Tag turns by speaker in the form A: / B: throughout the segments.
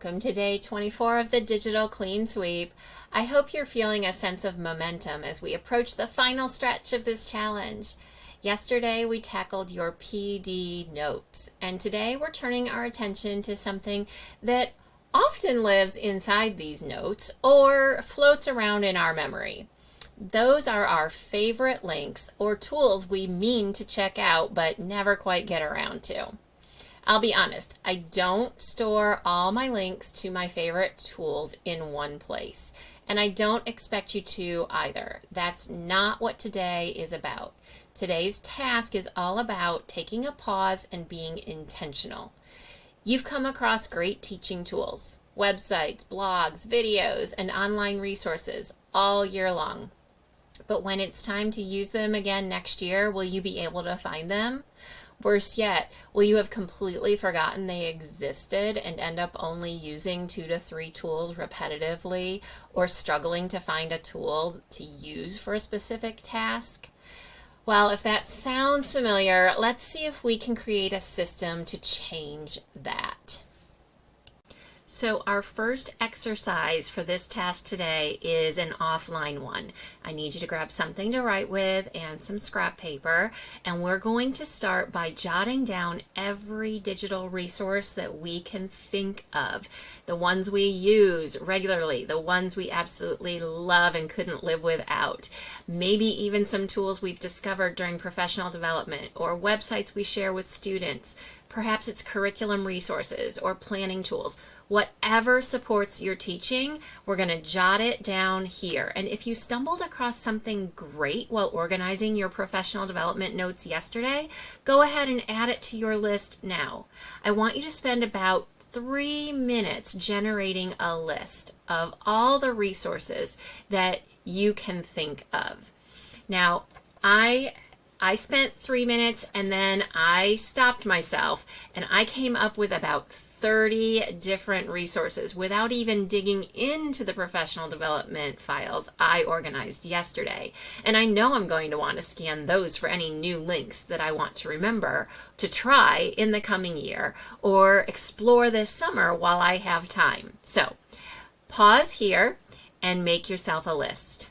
A: Welcome to day 24 of the Digital Clean Sweep. I hope you're feeling a sense of momentum as we approach the final stretch of this challenge. Yesterday we tackled your PD notes, and today we're turning our attention to something that often lives inside these notes or floats around in our memory. Those are our favorite links or tools we mean to check out but never quite get around to. I'll be honest, I don't store all my links to my favorite tools in one place, and I don't expect you to either. That's not what today is about. Today's task is all about taking a pause and being intentional. You've come across great teaching tools, websites, blogs, videos, and online resources all year long. But when it's time to use them again next year, will you be able to find them? Worse yet, will you have completely forgotten they existed and end up only using 2 to 3 tools repetitively, or struggling to find a tool to use for a specific task? Well, if that sounds familiar, let's see if we can create a system to change that. So our first exercise for this task today is an offline one. I need you to grab something to write with and some scrap paper, and we're going to start by jotting down every digital resource that we can think of. The ones we use regularly, the ones we absolutely love and couldn't live without. Maybe even some tools we've discovered during professional development or websites we share with students. Perhaps it's curriculum resources or planning tools. Whatever supports your teaching, we're going to jot it down here. And if you stumbled across something great while organizing your professional development notes yesterday, go ahead and add it to your list now. I want you to spend about 3 minutes generating a list of all the resources that you can think of. Now, I spent 3 minutes and then I stopped myself and I came up with about 30 different resources without even digging into the professional development files I organized yesterday. And I know I'm going to want to scan those for any new links that I want to remember to try in the coming year or explore this summer while I have time. So pause here and make yourself a list.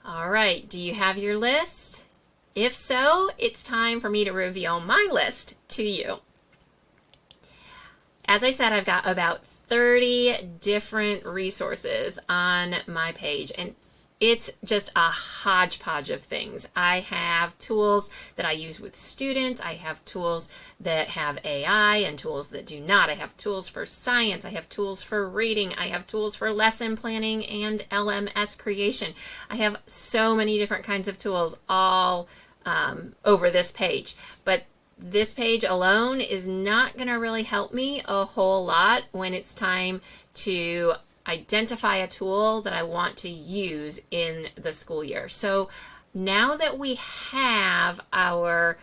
A: All right, do you have your list? If so, it's time for me to reveal my list to you. As I said, I've got about 30 different resources on my page, and it's just a hodgepodge of things. I have tools that I use with students. I have tools that have AI and tools that do not. I have tools for science. I have tools for reading. I have tools for lesson planning and LMS creation. I have so many different kinds of tools all over this page. But this page alone is not going to really help me a whole lot when it's time to identify a tool that I want to use in the school year. So now that we have our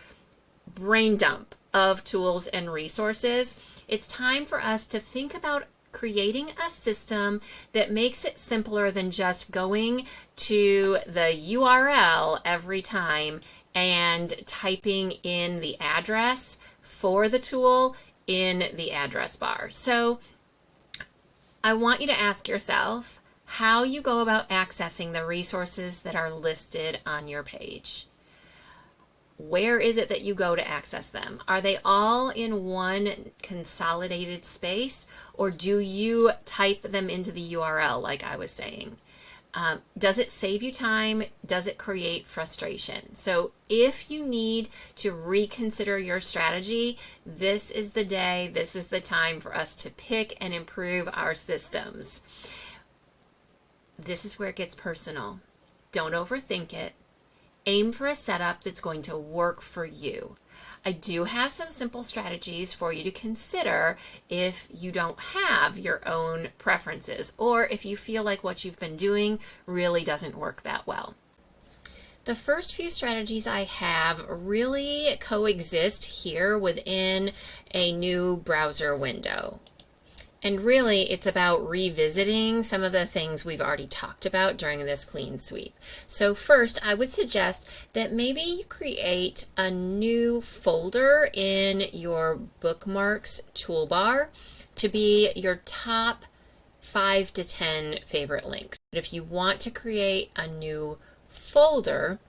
A: brain dump of tools and resources, it's time for us to think about creating a system that makes it simpler than just going to the URL every time and typing in the address for the tool in the address bar. So I want you to ask yourself how you go about accessing the resources that are listed on your page. Where is it that you go to access them? Are they all in one consolidated space, or do you type them into the URL like I was saying? Does it save you time? Does it create frustration? So if you need to reconsider your strategy, this is the day, this is the time for us to pick and improve our systems. This is where it gets personal. Don't overthink it. Aim for a setup that's going to work for you. I do have some simple strategies for you to consider if you don't have your own preferences or if you feel like what you've been doing really doesn't work that well. The first few strategies I have really coexist here within a new browser window. And really, it's about revisiting some of the things we've already talked about during this clean sweep. So first, I would suggest that maybe you create a new folder in your bookmarks toolbar to be your top 5 to 10 favorite links. But if you want to create a new folder,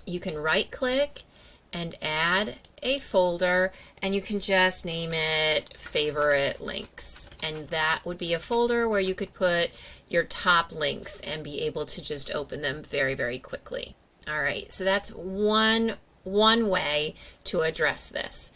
A: you can right-click and add a folder, and you can just name it favorite links, and that would be a folder where you could put your top links and be able to just open them very, very quickly. All right, so that's one way to address this.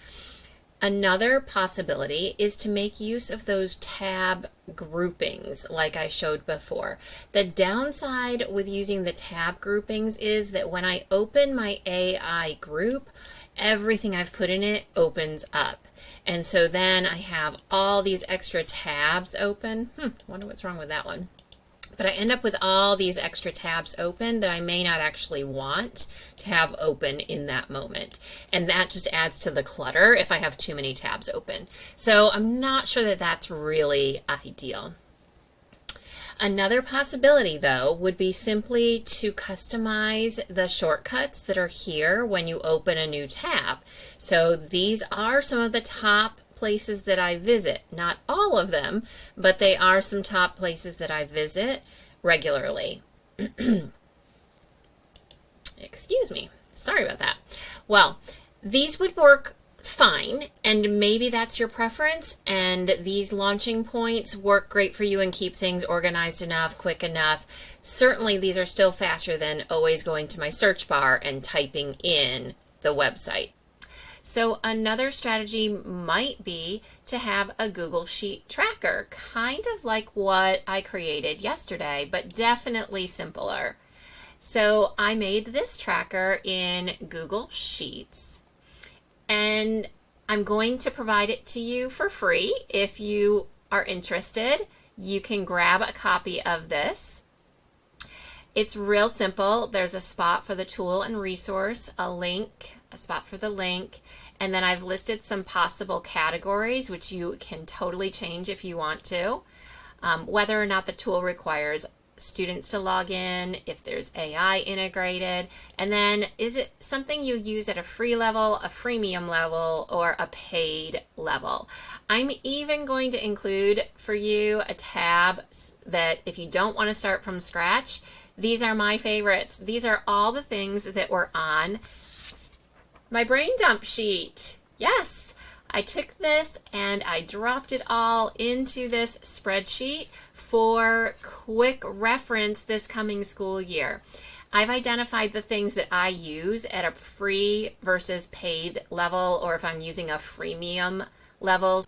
A: Another possibility is to make use of those tab groupings like I showed before. The downside with using the tab groupings is that when I open my AI group, everything I've put in it opens up. And so then I have all these extra tabs open. Wonder what's wrong with that one. But I end up with all these extra tabs open that I may not actually want to have open in that moment. And that just adds to the clutter if I have too many tabs open. So I'm not sure that that's really ideal. Another possibility, though, would be simply to customize the shortcuts that are here when you open a new tab. So these are some of the top places that I visit. Not all of them, but they are some top places that I visit regularly. Excuse me. Sorry about that. Well, these would work fine, and maybe that's your preference, and these launching points work great for you and keep things organized enough, quick enough. Certainly these are still faster than always going to my search bar and typing in the website. So another strategy might be to have a Google Sheet tracker, kind of like what I created yesterday, but definitely simpler. So I made this tracker in Google Sheets, and I'm going to provide it to you for free. If you are interested, you can grab a copy of this. It's real simple. There's a spot for the tool and resource, a link, a spot for the link, and then I've listed some possible categories which you can totally change if you want to. Whether or not the tool requires students to log in, if there's AI integrated, and then is it something you use at a free level, a freemium level, or a paid level. I'm even going to include for you a tab that if you don't want to start from scratch, these are my favorites. These are all the things that were on my brain dump sheet. Yes, I took this and I dropped it all into this spreadsheet for quick reference this coming school year. I've identified the things that I use at a free versus paid level, or if I'm using a freemium level.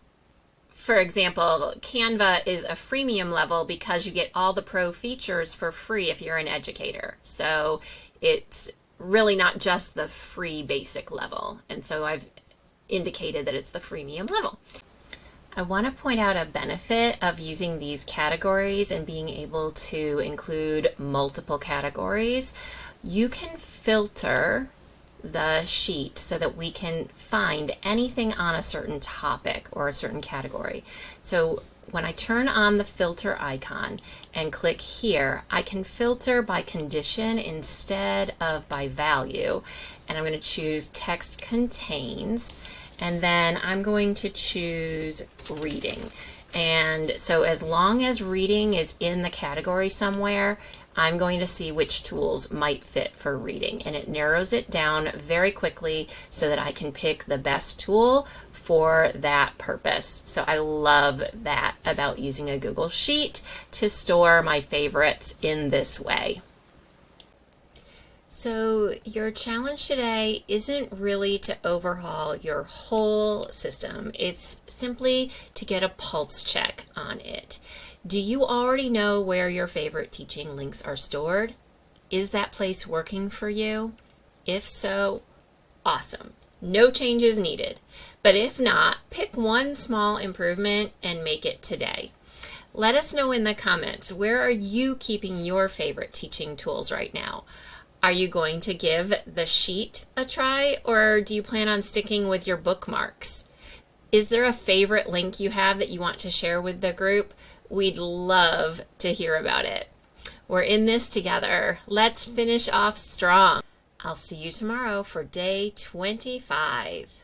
A: For example, Canva is a freemium level because you get all the pro features for free if you're an educator. So it's really not just the free basic level. And so I've indicated that it's the freemium level. I want to point out a benefit of using these categories and being able to include multiple categories. You can filter the sheet so that we can find anything on a certain topic or a certain category. So when I turn on the filter icon and click here, I can filter by condition instead of by value. And I'm going to choose text contains, and then I'm going to choose reading. And so as long as reading is in the category somewhere, I'm going to see which tools might fit for reading, and it narrows it down very quickly so that I can pick the best tool for that purpose. So I love that about using a Google Sheet to store my favorites in this way. So your challenge today isn't really to overhaul your whole system. It's simply to get a pulse check on it. Do you already know where your favorite teaching links are stored? Is that place working for you? If so, awesome. No changes needed. But if not, pick one small improvement and make it today. Let us know in the comments, where are you keeping your favorite teaching tools right now? Are you going to give the sheet a try, or do you plan on sticking with your bookmarks? Is there a favorite link you have that you want to share with the group? We'd love to hear about it. We're in this together. Let's finish off strong. I'll see you tomorrow for day 25.